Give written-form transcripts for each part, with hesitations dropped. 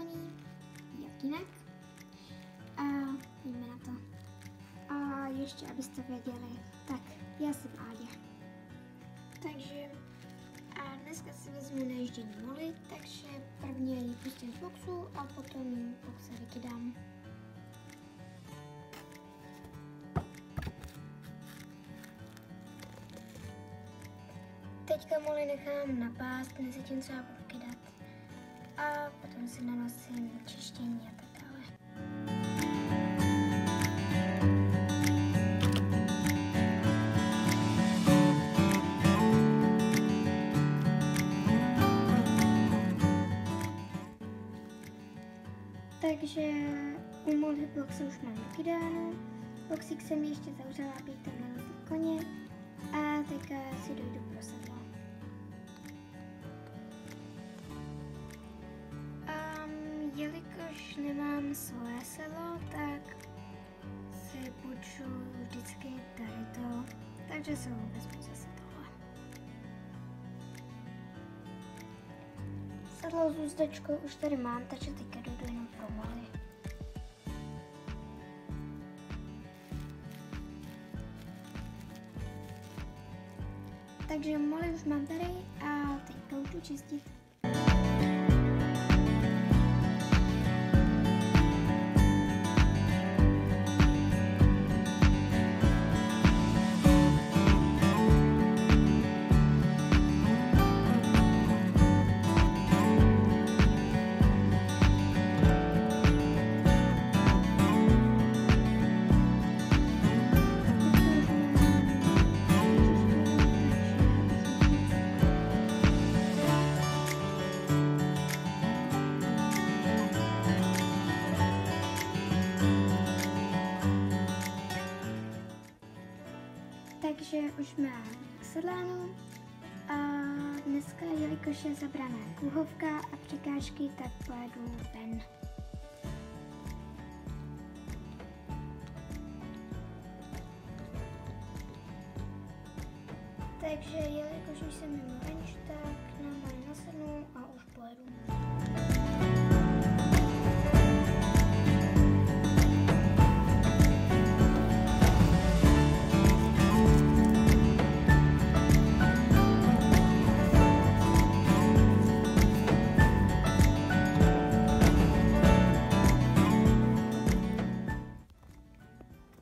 koní, jak jinak. A jdeme na to. A ještě, abyste věděli, tak já jsem Áďa. Takže a dneska si vezmu na ježdění Molly, takže prvně ji pustím z boxu a potom ji v boxe vykydám. Teďka Molly nechám na pás, mezi tím třeba budu kydat. A potom si nanosím čištění a tak dále. Takže u Molly boxu už mám vykydáno. Boxík jsem ještě zavřela, abych tam nanosila koně. A teďka si dojdu pro sedlo. Jelikož nemám svoje sedlo, tak si půjču vždycky tady to, takže se ho vezmu zase tohle. Sedlo s úzdečkou už tady mám, takže teďka jdu jenom pro Molly. Takže Molly už mám tady a teďka už jdu čistit. Takže už mám sedlánu a dneska, jelikož je zabraná kruhovka a překážky, tak pojedu ven. Takže jelikož už jsem mimo venč, tak na moje nasednu a už pojedu.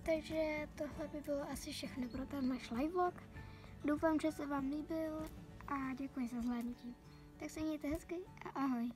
Takže tohle by bylo asi všechno pro ten náš live vlog. Doufám, že se vám líbil a děkuji za zhlédnutí. Tak se mějte hezky a ahoj.